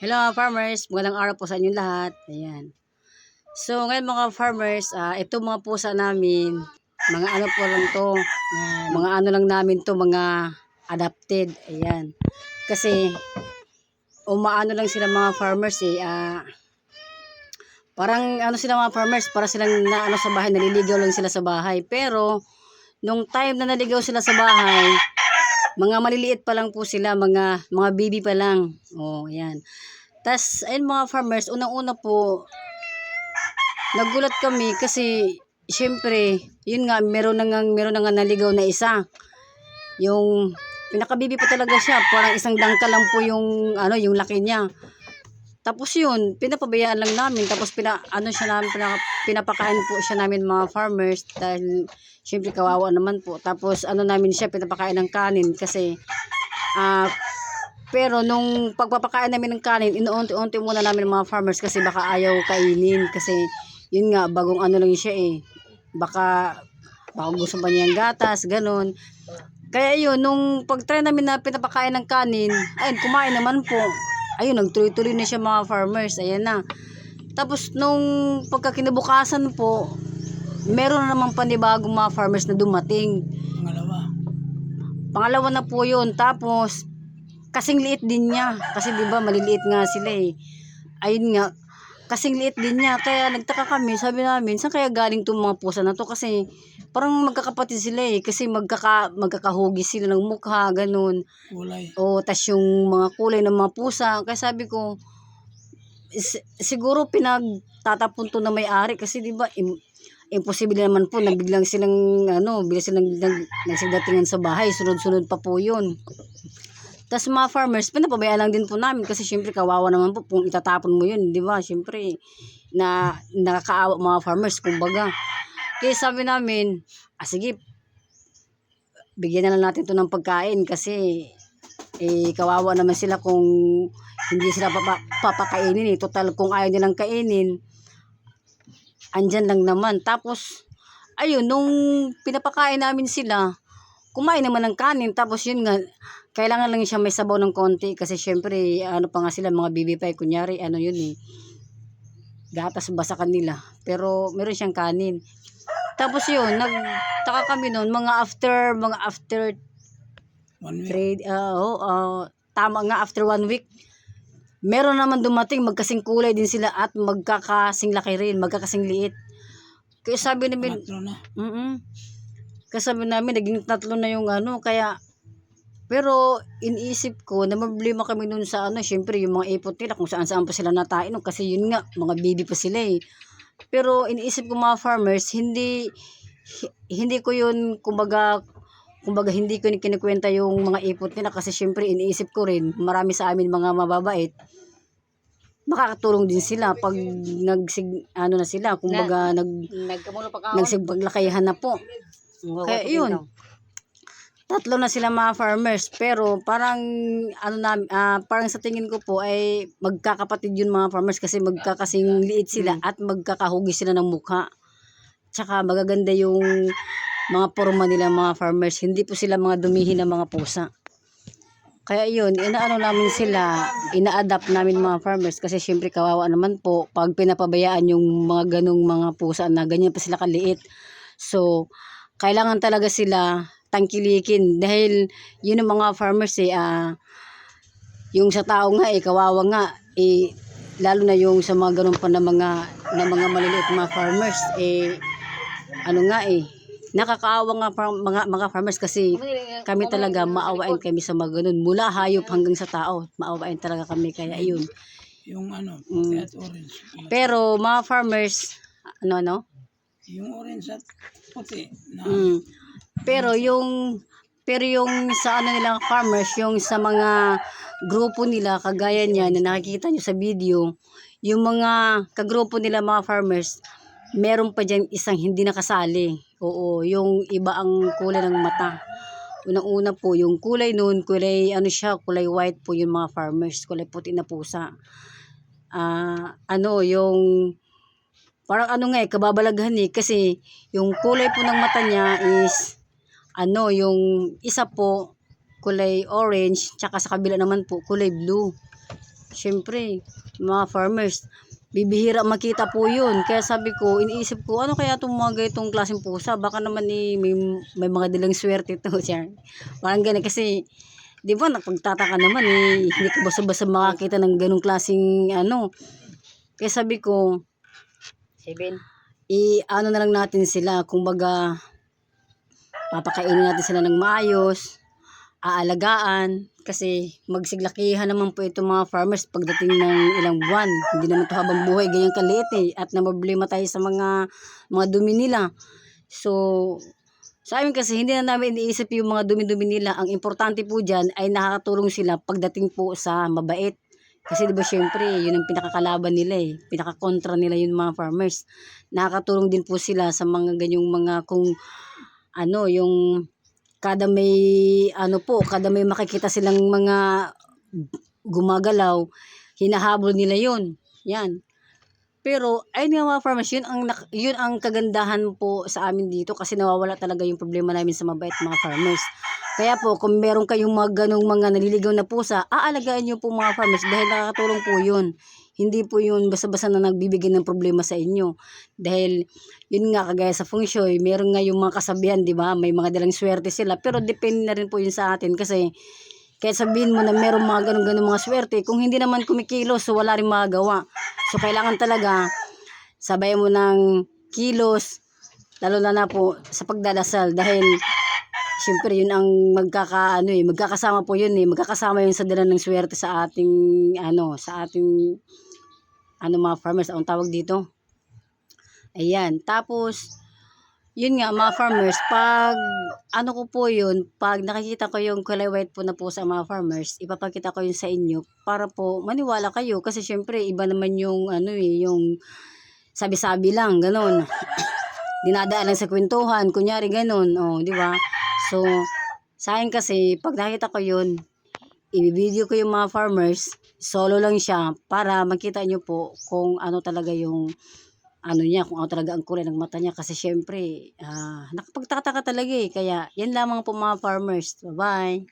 Hello mga farmers, magandang araw po sa inyo lahat. Ayan. So ngayon mga farmers, ito mga pusa namin, mga ano po lang to, mga ano lang namin to, mga adopted. Ayan. Kasi umaano lang sila mga farmers parang ano sila mga farmers, para silang na ano sa bahay, naliligaw lang sila sa bahay. Pero nung time na naligaw sila sa bahay, mga maliliit pa lang po sila, mga baby pa lang. Oh, ayan. Tas, ayun mga farmers, unang-una po, nagulat kami kasi, syempre, yun nga, meron na nga naligaw na isa. Yung, pinakabibi pa talaga siya, parang isang dangkal lang po yung, yung laki niya. Tapos yun, pinapabayaan lang namin, tapos pinapakain po siya namin mga farmers, dahil, syempre, kawawa naman po. Tapos, namin siya, pinapakain ng kanin, kasi, pero nung pagpapakain namin ng kanin, inuunti-unti muna namin mga farmers kasi baka ayaw kainin. Kasi yun nga, bagong ano lang siya eh. Baka gusto pa niya ng gatas, ganun. Kaya yun, nung pag-try namin na pinapakain ng kanin, ayun, kumain naman po. Ayun, nagtuloy-tuloy na siya mga farmers. Ayan na. Tapos nung pagkakinabukasan po, meron na namang panibagong mga farmers na dumating. Pangalawa na po yun. Tapos, kasing liit din niya. Kasi diba maliliit nga sila eh. Ayun nga, kasing liit din niya. Kaya nagtaka kami, sabi namin, saan kaya galing itong mga pusa na to? Kasi parang magkakapatid sila eh. Kasi magkakahugis sila ng mukha, ganun. Kulay. O, tas yung mga kulay ng mga pusa. Kaya sabi ko, siguro pinagtatapon to na may-ari. Kasi diba, imposible naman po na biglang silang, biglang silang nagsidatingan sa bahay. Sunod-sunod pa po yun. Tas mga farmers, pinapabayaan lang din po namin kasi syempre kawawa naman po kung itatapon mo yun, di ba? Syempre, nakakaawa mga farmers, kumbaga. Kaya sabi namin, sige, bigyan na lang natin to ng pagkain kasi kawawa naman sila kung hindi sila papakainin eh. Total, kung ayaw nilang kainin, andyan lang naman. Tapos, ayun, nung pinapakain namin sila, kumain naman ng kanin. Tapos yun nga, kailangan lang siya may sabaw ng konti kasi syempre pa nga sila mga baby pa kunyari yun eh, gatas ba sa kanila, pero meron siyang kanin. Tapos yun, nagtaka kami noon mga after 1 3 week. tama nga, after 1 week meron naman dumating, magkasing kulay din sila at magkakasing laki rin, magkakasing liit. Kaya sabi namin, kasi sabi namin naging 3 na yung kaya. Pero iniisip ko na problema kami nun sa syempre yung mga ipot nila kung saan-saan pa sila natain kasi yun nga, mga baby pa sila eh. Pero iniisip ko mga farmers, hindi ko yun, kumbaga hindi ko kinikwenta yung mga ipot nila kasi syempre iniisip ko rin, marami sa amin mga mababait, makakatulong din sila pag na sila, kumbaga nagsipaglakayahan na po. Kaya yun, 3 na sila mga farmers, pero parang parang sa tingin ko po ay magkakapatid yun mga farmers kasi magkakasing liit sila at magkakahugis sila ng mukha. Tsaka magaganda yung mga porma nila mga farmers, hindi po sila mga dumihin ng mga pusa. Kaya yun, namin sila, ina-adapt namin mga farmers kasi syempre kawawa naman po pag pinapabayaan yung mga ganong mga pusa na ganyan pa sila kaliit. So, kailangan talaga sila tangkilikin dahil yun ang mga farmers yung sa tao nga kawawa nga lalo na yung sa mga ganun pa na mga maliliit mga farmers nakakaawa nga mga farmers kasi kami talaga maawain kami sa mga ganun, mula hayop hanggang sa tao, maawain talaga kami, kaya yun. Yung puti at orange. Pero mga farmers, yung orange at puti na Pero yung sa nilang farmers, yung sa mga grupo nila kagaya niya na nakikita nyo sa video, yung mga kagrupo nila mga farmers, meron pa dyan isang hindi nakasali. Oo, yung iba ang kulay ng mata. Unang-una po, yung kulay nun, kulay kulay white po yung mga farmers, kulay puti na pusa. Yung parang kababalaghan kasi yung kulay po ng mata niya is yung isa po kulay orange, tsaka sa kabila naman po kulay blue. Syempre, mga farmers, bibihira makita po yun. Kaya sabi ko, iniisip ko, ano kaya itong mga ganitong klaseng pusa? Baka naman may mga dilang swerte ito. Siya. Parang ganun kasi, di ba, napagtataka naman hindi ko basta-basta makakita ng ganong klaseng ano. Kaya sabi ko, 7. ano na lang natin sila, kumbaga, papakainin natin sila ng maayos, aalagaan, kasi magsiglakihan naman po itong mga farmers pagdating ng ilang buwan. Hindi naman ito habang buhay, ganyan kaliit at namoblema tayo sa mga dumi nila. So, sa amin kasi hindi na namin iniisip yung mga dumi-dumi nila. Ang importante po dyan ay nakakatulong sila pagdating po sa mabait. Kasi diba syempre, yun ang pinakakalaban nila pinakakontra nila yung mga farmers. Nakakatulong din po sila sa mga ganyong mga kung ano, yung kada may makikita silang mga gumagalaw, hinahabol nila yun. Yan. Pero ayun nga mga farmers, yun ang kagandahan po sa amin dito kasi nawawala talaga yung problema namin sa mabait mga farmers. Kaya po kung meron kayong mga ganong mga naliligaw na pusa, aalagaan nyo po mga farmers dahil nakakatulong po yun. Hindi po yun basta-basta na nagbibigay ng problema sa inyo. Dahil yun nga kagaya sa feng shui, meron nga yung mga kasabihan, di ba? May mga dalang swerte sila. Pero depende na rin po yun sa atin kasi kaya sabihin mo na meron mga ganun-ganun mga swerte, kung hindi naman kumikilos, so wala rin magagawa. So kailangan talaga sabay mo ng kilos, lalo na po sa pagdadasal dahil siyempre yun ang magkakasama po yun magkakasama yun sa dala ng swerte sa ating mga farmers, ang tawag dito. Ayan, tapos yun nga mga farmers, pag pag nakikita ko yung kulay white po na pusa mga farmers, ipapakita ko yun sa inyo para po maniwala kayo kasi syempre iba naman yung yung sabi-sabi lang, ganun. Dinadaan lang sa kwentuhan, kunyari ganun, di ba? So, sa akin kasi, pag nakita ko yun, i-video ko yung mga farmers, solo lang siya, para makita nyo po kung ano talaga yung kung ano talaga ang kulay ng mata niya kasi syempre nakapagtataka talaga kaya yan lamang po mga farmers. Bye bye.